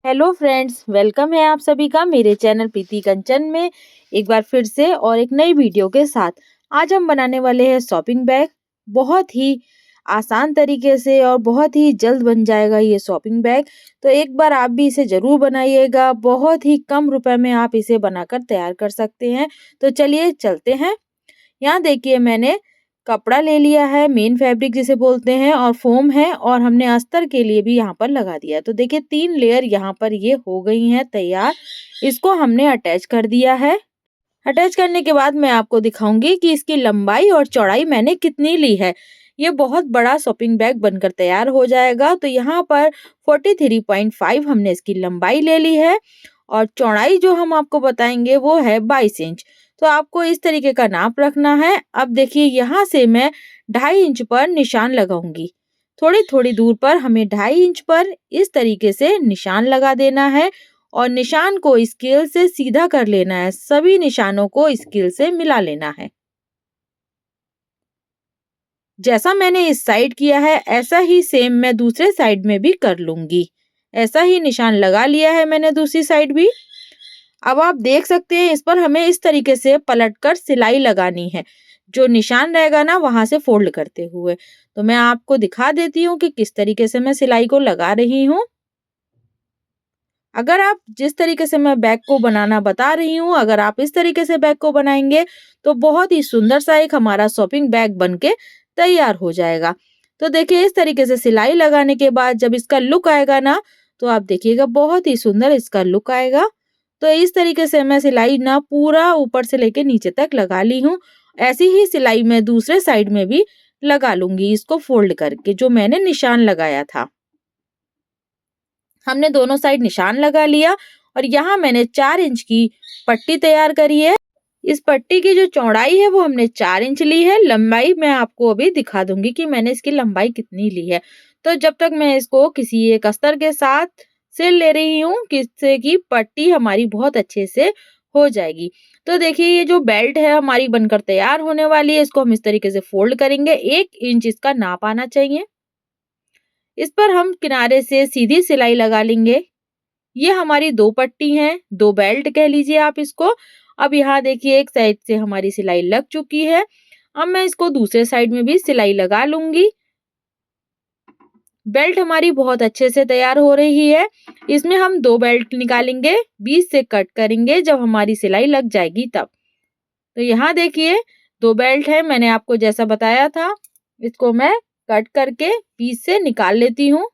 Hello friends, welcome है आप सभी का मेरे चैनल प्रीति कंचन में एक बार फिर से और एक नई वीडियो के साथ। आज हम बनाने वाले हैं शॉपिंग बैग। बहुत ही आसान तरीके से और बहुत ही जल्द बन जाएगा ये शॉपिंग बैग। तो एक बार आप भी इसे ज़रूर बनाइएगा। बहुत ही कम रुपए में आप इसे बनाकर तैयार कर सकते हैं। तो चलिए चलते हैं। यहाँ देखिए मैंने कपड़ा ले लिया है, मेन फैब्रिक जिसे बोलते हैं, और फोम है, और हमने अस्तर के लिए भी यहाँ पर लगा दिया। तो देखिए 3 लेयर यहाँ पर ये हो गई हैं तैयार। इसको हमने अटैच कर दिया है। अटैच करने के बाद मैं आपको दिखाऊंगी कि इसकी लंबाई और चौड़ाई मैंने कितनी ली है। ये बहुत बड़ा शॉपिंग बैग बनकर तैयार हो जाएगा। तो यहाँ पर 43.5 हमने इसकी लंबाई ले ली है और चौड़ाई जो हम आपको बताएंगे वो है 22 इंच। तो आपको इस तरीके का नाप रखना है। अब देखिए यहाँ से मैं 2.5 इंच पर निशान लगाऊंगी। थोड़ी थोड़ी दूर पर हमें 2.5 इंच पर इस तरीके से निशान लगा देना है और निशान को स्केल से सीधा कर लेना है। सभी निशानों को स्केल से मिला लेना है। जैसा मैंने इस साइड किया है ऐसा ही सेम मैं दूसरे साइड में भी कर लूंगी। ऐसा ही निशान लगा लिया है मैंने दूसरी साइड भी। अब आप देख सकते हैं इस पर हमें इस तरीके से पलटकर सिलाई लगानी है। जो निशान रहेगा ना वहां से फोल्ड करते हुए। तो मैं आपको दिखा देती हूँ कि किस तरीके से मैं सिलाई को लगा रही हूँ। अगर आप जिस तरीके से मैं बैग को बनाना बता रही हूँ, अगर आप इस तरीके से बैग को बनाएंगे तो बहुत ही सुंदर सा एक हमारा शॉपिंग बैग बनके तैयार हो जाएगा। तो देखिए इस तरीके से सिलाई लगाने के बाद जब इसका लुक आएगा ना, तो आप देखिएगा बहुत ही सुंदर इसका लुक आएगा। तो इस तरीके से मैं सिलाई ना पूरा ऊपर से लेके नीचे तक लगा ली हूँ। ऐसी ही सिलाई मैं दूसरे साइड में भी लगा लूंगी, इसको फोल्ड करके जो मैंने निशान लगाया था। हमने दोनों साइड निशान लगा लिया और यहाँ मैंने 4 इंच की पट्टी तैयार करी है। इस पट्टी की जो चौड़ाई है वो हमने 4 इंच ली है। लंबाई मैं आपको अभी दिखा दूंगी कि मैंने इसकी लंबाई कितनी ली है। तो जब तक मैं इसको किसी एक अस्तर के साथ सिल ले रही हूँ जिससे कि पट्टी हमारी बहुत अच्छे से हो जाएगी। तो देखिए ये जो बेल्ट है हमारी बनकर तैयार होने वाली है। इसको हम इस तरीके से फोल्ड करेंगे। 1 इंच इसका नाप आना चाहिए। इस पर हम किनारे से सीधी सिलाई लगा लेंगे। ये हमारी 2 पट्टी हैं, 2 बेल्ट कह लीजिए आप इसको। अब यहाँ देखिए एक साइड से हमारी सिलाई लग चुकी है। अब मैं इसको दूसरे साइड में भी सिलाई लगा लूंगी। बेल्ट हमारी बहुत अच्छे से तैयार हो रही है। इसमें हम 2 बेल्ट निकालेंगे, बीच से कट करेंगे जब हमारी सिलाई लग जाएगी तब। तो यहाँ देखिए 2 बेल्ट है, मैंने आपको जैसा बताया था। इसको मैं कट करके बीच से निकाल लेती हूँ।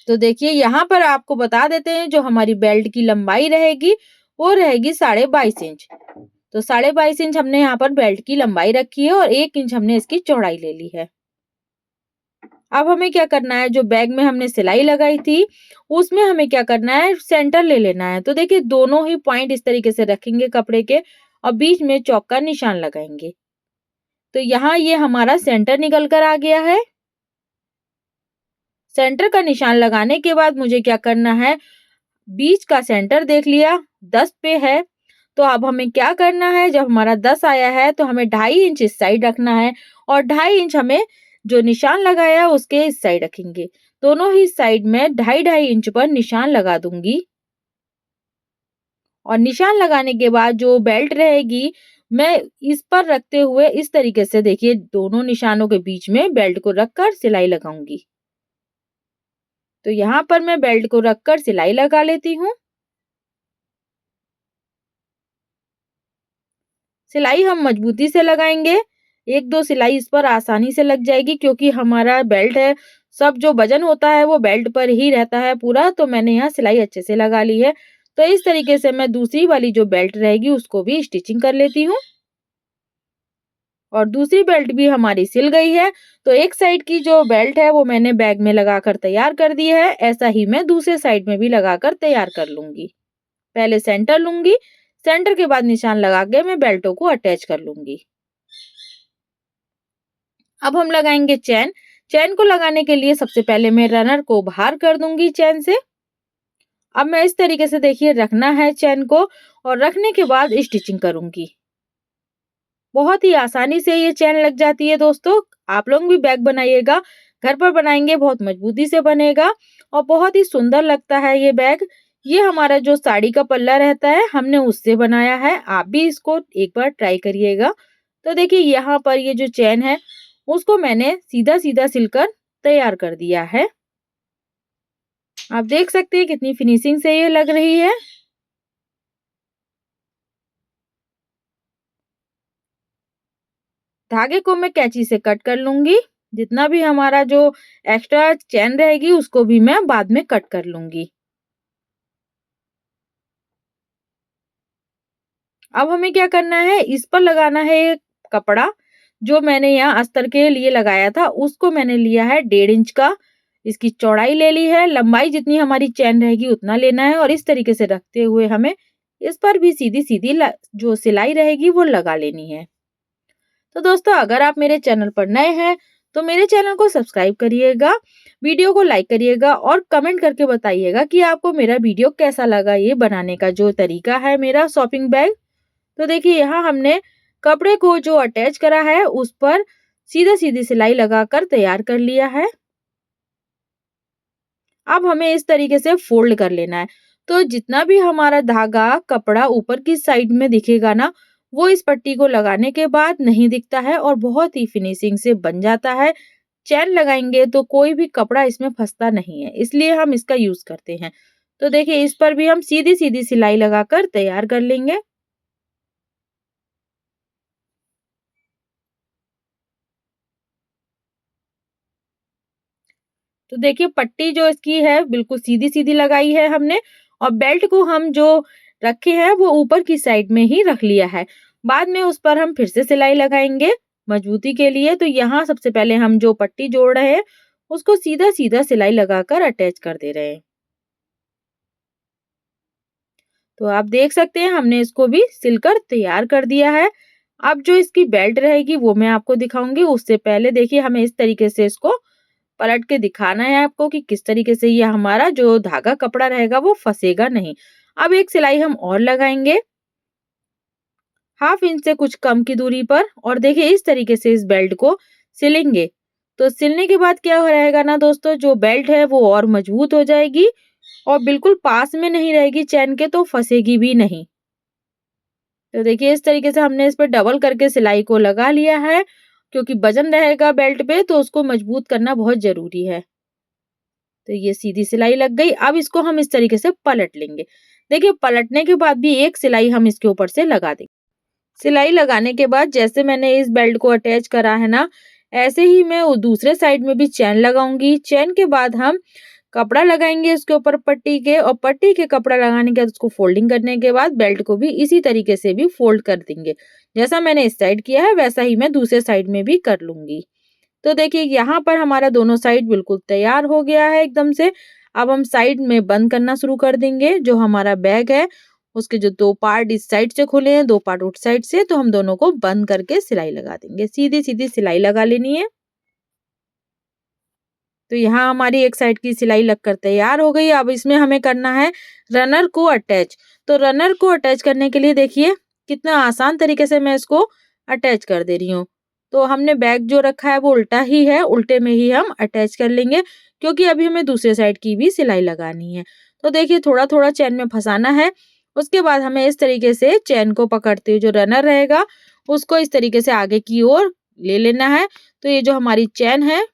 तो देखिए यहाँ पर आपको बता देते हैं जो हमारी बेल्ट की लंबाई रहेगी वो रहेगी 22.5 इंच। तो 22.5 इंच हमने यहाँ पर बेल्ट की लंबाई रखी है और 1 इंच हमने इसकी चौड़ाई ले ली है। अब हमें क्या करना है, जो बैग में हमने सिलाई लगाई थी उसमें हमें क्या करना है, सेंटर ले लेना है। तो देखिए दोनों ही पॉइंट इस तरीके से रखेंगे कपड़े के और बीच में चौक का निशान लगाएंगे। तो यहाँ ये हमारा सेंटर निकल कर आ गया है। सेंटर का निशान लगाने के बाद मुझे क्या करना है, बीच का सेंटर देख लिया 10 पे है। तो अब हमें क्या करना है, जब हमारा 10 आया है तो हमें 2.5 इंच इस साइड रखना है और 2.5 इंच हमें जो निशान लगाया उसके इस साइड रखेंगे। दोनों ही साइड में 2.5 इंच पर निशान लगा दूंगी और निशान लगाने के बाद जो बेल्ट रहेगी मैं इस पर रखते हुए इस तरीके से देखिए दोनों निशानों के बीच में बेल्ट को रखकर सिलाई लगाऊंगी। तो यहाँ पर मैं बेल्ट को रखकर सिलाई लगा लेती हूँ। सिलाई हम मजबूती से लगाएंगे। 1-2 सिलाई इस पर आसानी से लग जाएगी क्योंकि हमारा बेल्ट है, सब जो वजन होता है वो बेल्ट पर ही रहता है पूरा। तो मैंने यहाँ सिलाई अच्छे से लगा ली है। तो इस तरीके से मैं दूसरी वाली जो बेल्ट रहेगी उसको भी स्टिचिंग कर लेती हूँ और दूसरी बेल्ट भी हमारी सिल गई है। तो एक साइड की जो बेल्ट है वो मैंने बैग में लगाकर तैयार कर दी है। ऐसा ही मैं दूसरे साइड में भी लगाकर तैयार कर लूंगी। पहले सेंटर लूंगी, सेंटर के बाद निशान लगा के मैं बेल्टों को अटैच कर लूंगी। अब हम लगाएंगे चैन। चैन को लगाने के लिए सबसे पहले मैं रनर को बाहर कर दूंगी चैन से। अब मैं इस तरीके से देखिए रखना है चैन को और रखने के बाद स्टिचिंग करूंगी। बहुत ही आसानी से ये चैन लग जाती है दोस्तों। आप लोग भी बैग बनाइएगा घर पर बनाएंगे बहुत मजबूती से बनेगा और बहुत ही सुंदर लगता है ये बैग। ये हमारा जो साड़ी का पल्ला रहता है हमने उससे बनाया है। आप भी इसको एक बार ट्राई करिएगा। तो देखिए यहाँ पर ये जो चैन है उसको मैंने सीधा सीधा सिलकर तैयार कर दिया है। आप देख सकते हैं कितनी फिनिशिंग से ये लग रही है। धागे को मैं कैंची से कट कर लूंगी। जितना भी हमारा जो एक्स्ट्रा चैन रहेगी उसको भी मैं बाद में कट कर लूंगी। अब हमें क्या करना है, इस पर लगाना है एक कपड़ा। जो मैंने यहाँ अस्तर के लिए लगाया था उसको मैंने लिया है 1.5 इंच का। इसकी चौड़ाई ले ली है, लंबाई जितनी हमारी चैन रहेगी उतना लेना है और इस तरीके से रखते हुए हमें इस पर भी सीधी सीधी जो सिलाई रहेगी वो लगा लेनी है। तो दोस्तों अगर आप मेरे चैनल पर नए हैं तो मेरे चैनल को सब्सक्राइब करिएगा, वीडियो को लाइक करिएगा और कमेंट करके बताइएगा कि आपको मेरा वीडियो कैसा लगा, ये बनाने का जो तरीका है मेरा शॉपिंग बैग। तो देखिए यहाँ हमने कपड़े को जो अटैच करा है उस पर सीधा सीधी सिलाई लगाकर तैयार कर लिया है। अब हमें इस तरीके से फोल्ड कर लेना है। तो जितना भी हमारा धागा कपड़ा ऊपर की साइड में दिखेगा ना, वो इस पट्टी को लगाने के बाद नहीं दिखता है और बहुत ही फिनिशिंग से बन जाता है। चैन लगाएंगे तो कोई भी कपड़ा इसमें फंसता नहीं है, इसलिए हम इसका यूज करते हैं। तो देखिए इस पर भी हम सीधी सीधी सिलाई लगाकर तैयार कर लेंगे। तो देखिए पट्टी जो इसकी है बिल्कुल सीधी सीधी लगाई है हमने और बेल्ट को हम जो रखे हैं वो ऊपर की साइड में ही रख लिया है। बाद में उस पर हम फिर से सिलाई लगाएंगे मजबूती के लिए। तो यहाँ सबसे पहले हम जो पट्टी जोड़ रहे हैं उसको सीधा सीधा सिलाई लगाकर अटैच कर दे रहे हैं। तो आप देख सकते हैं हमने इसको भी सिलकर तैयार कर दिया है। अब जो इसकी बेल्ट रहेगी वो मैं आपको दिखाऊंगी। उससे पहले देखिए हमें इस तरीके से इसको पलट के दिखाना है आपको कि किस तरीके से ये हमारा जो धागा कपड़ा रहेगा वो फंसेगा नहीं। अब एक सिलाई हम और लगाएंगे 1/2 इंच से कुछ कम की दूरी पर और देखिए इस तरीके से इस बेल्ट को सिलेंगे। तो सिलने के बाद क्या हो रहेगा ना दोस्तों, जो बेल्ट है वो और मजबूत हो जाएगी और बिल्कुल पास में नहीं रहेगी चैन के, तो फंसेगी भी नहीं। तो देखिए इस तरीके से हमने इस पर डबल करके सिलाई को लगा लिया है, क्योंकि वजन रहेगा बेल्ट पे तो उसको मजबूत करना बहुत जरूरी है। तो ये सीधी सिलाई लग गई। अब इसको हम इस तरीके से पलट लेंगे। देखिए पलटने के बाद भी एक सिलाई हम इसके ऊपर से लगा देंगे। सिलाई लगाने के बाद जैसे मैंने इस बेल्ट को अटैच करा है ना, ऐसे ही मैं वो दूसरे साइड में भी चैन लगाऊंगी। चैन के बाद हम कपड़ा लगाएंगे उसके ऊपर पट्टी के, और पट्टी के कपड़ा लगाने के बाद उसको फोल्डिंग करने के बाद बेल्ट को भी इसी तरीके से भी फोल्ड कर देंगे। जैसा मैंने इस साइड किया है वैसा ही मैं दूसरे साइड में भी कर लूंगी। तो देखिए यहाँ पर हमारा दोनों साइड बिल्कुल तैयार हो गया है एकदम से। अब हम साइड में बंद करना शुरू कर देंगे। जो हमारा बैग है उसके जो 2 पार्ट इस साइड से खुले हैं, 2 पार्ट उस साइड से, तो हम दोनों को बंद करके सिलाई लगा देंगे। सीधी सीधी सिलाई लगा लेनी है। तो यहाँ हमारी एक साइड की सिलाई लगकर तैयार हो गई। अब इसमें हमें करना है रनर को अटैच। तो रनर को अटैच करने के लिए देखिए कितना आसान तरीके से मैं इसको अटैच कर दे रही हूँ। तो हमने बैग जो रखा है वो उल्टा ही है, उल्टे में ही हम अटैच कर लेंगे, क्योंकि अभी हमें दूसरे साइड की भी सिलाई लगानी है। तो देखिए थोड़ा थोड़ा चैन में फंसाना है। उसके बाद हमें इस तरीके से चैन को पकड़ते हुए जो रनर रहेगा उसको इस तरीके से आगे की ओर ले लेना है। तो ये जो हमारी चैन है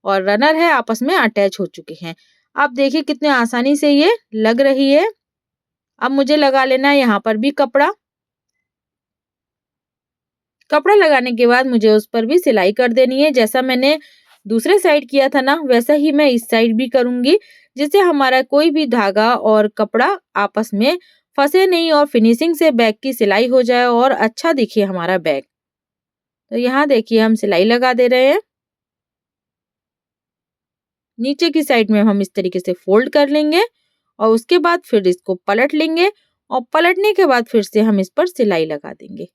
और रनर है आपस में अटैच हो चुके हैं। आप देखिए कितने आसानी से ये लग रही है। अब मुझे लगा लेना है यहाँ पर भी कपड़ा। कपड़ा लगाने के बाद मुझे उस पर भी सिलाई कर देनी है। जैसा मैंने दूसरे साइड किया था ना वैसा ही मैं इस साइड भी करूंगी, जिससे हमारा कोई भी धागा और कपड़ा आपस में फंसे नहीं और फिनिशिंग से बैग की सिलाई हो जाए और अच्छा दिखे हमारा बैग। तो यहाँ देखिए हम सिलाई लगा दे रहे हैं। नीचे की साइड में हम इस तरीके से फोल्ड कर लेंगे और उसके बाद फिर इसको पलट लेंगे और पलटने के बाद फिर से हम इस पर सिलाई लगा देंगे।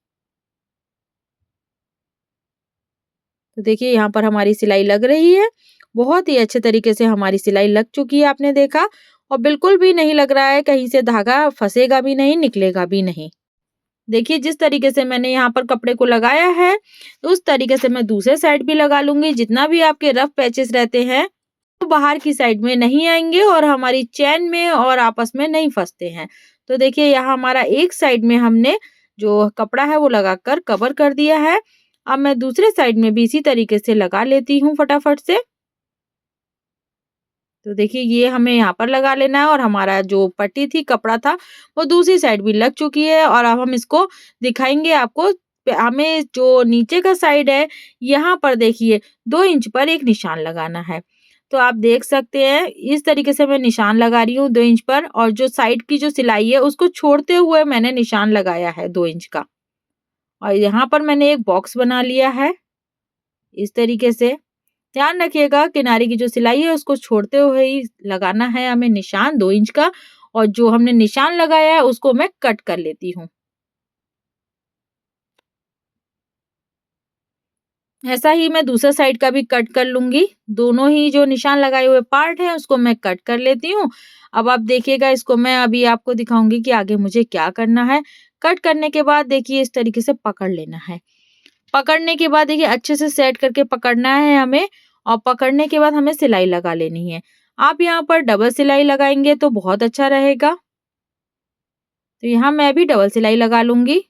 तो देखिए यहाँ पर हमारी सिलाई लग रही है। बहुत ही अच्छे तरीके से हमारी सिलाई लग चुकी है, आपने देखा, और बिल्कुल भी नहीं लग रहा है कहीं से धागा फंसेगा भी नहीं, निकलेगा भी नहीं। देखिए जिस तरीके से मैंने यहाँ पर कपड़े को लगाया है, उस तरीके से मैं दूसरे साइड भी लगा लूँगी। जितना भी आपके रफ पैचेस रहते हैं, वो बाहर की साइड में नहीं आएँगे और हमारी चेन में और आपस में नहीं फँसते हैं। तो देखिए यहाँ हमारा एक साइड में हमने जो कपड़ा है वो लगाकर कवर कर दिया है। अब मैं दूसरे साइड में भी इसी तरीके से लगा लेती हूँ फटाफट से। तो देखिए ये हमें यहाँ पर लगा लेना है और हमारा जो पट्टी थी, कपड़ा था, वो दूसरी साइड भी लग चुकी है और अब हम इसको दिखाएँगे आपको। हमें जो नीचे का साइड है, यहाँ पर देखिए 2 इंच पर एक निशान लगाना है। तो आप देख सकते हैं इस तरीके से मैं निशान लगा रही हूँ 2 इंच पर, और जो साइड की जो सिलाई है उसको छोड़ते हुए मैंने निशान लगाया है 2 इंच का। और यहाँ पर मैंने एक बॉक्स बना लिया है इस तरीके से। ध्यान रखिएगा किनारे की जो सिलाई है उसको छोड़ते हुए ही लगाना है हमें निशान 2 इंच का, और जो हमने निशान लगाया है उसको मैं कट कर लेती हूँ। ऐसा ही मैं दूसरा साइड का भी कट कर लूँगी। दोनों ही जो निशान लगाए हुए पार्ट हैं उसको मैं कट कर लेती हूँ। अब आप देखिएगा इसको मैं अभी आपको दिखाऊँगी कि आगे मुझे क्या करना है। कट करने के बाद देखिए इस तरीके से पकड़ लेना है। पकड़ने के बाद देखिए अच्छे से सेट करके पकड़ना है हमें, और पकड़ने के बाद हमें सिलाई लगा लेनी है। आप यहाँ पर डबल सिलाई लगाएँगे तो बहुत अच्छा रहेगा। तो यहाँ मैं भी डबल सिलाई लगा लूँगी।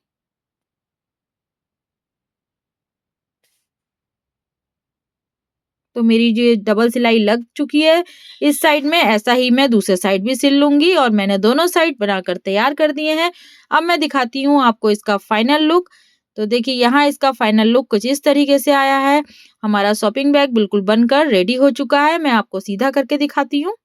तो मेरी जो ये डबल सिलाई लग चुकी है इस साइड में, ऐसा ही मैं दूसरे साइड भी सिल लूँगी और मैंने दोनों साइड बनाकर तैयार कर दिए हैं। अब मैं दिखाती हूँ आपको इसका फाइनल लुक। तो देखिए यहाँ इसका फाइनल लुक कुछ इस तरीके से आया है। हमारा शॉपिंग बैग बिल्कुल बनकर रेडी हो चुका है। मैं आपको सीधा करके दिखाती हूँ।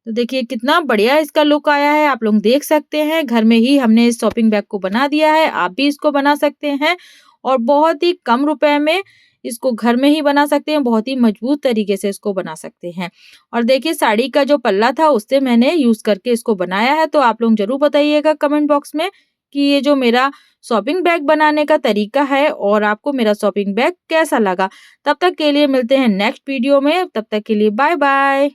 तो देखिए कितना बढ़िया इसका लुक आया है, आप लोग देख सकते हैं। घर में ही हमने इस शॉपिंग बैग को बना दिया है, आप भी इसको बना सकते हैं और बहुत ही कम रुपए में इसको घर में ही बना सकते हैं, बहुत ही मजबूत तरीके से इसको बना सकते हैं। और देखिए साड़ी का जो पल्ला था उससे मैंने यूज़ करके इसको बनाया है, तो आप लोग ज़रूर बताइएगा कमेंट बॉक्स में कि ये जो मेरा शॉपिंग बैग बनाने का तरीका है और आपको मेरा शॉपिंग बैग कैसा लगा। तब तक के लिए मिलते हैं नेक्स्ट वीडियो में, तब तक के लिए बाय बाय।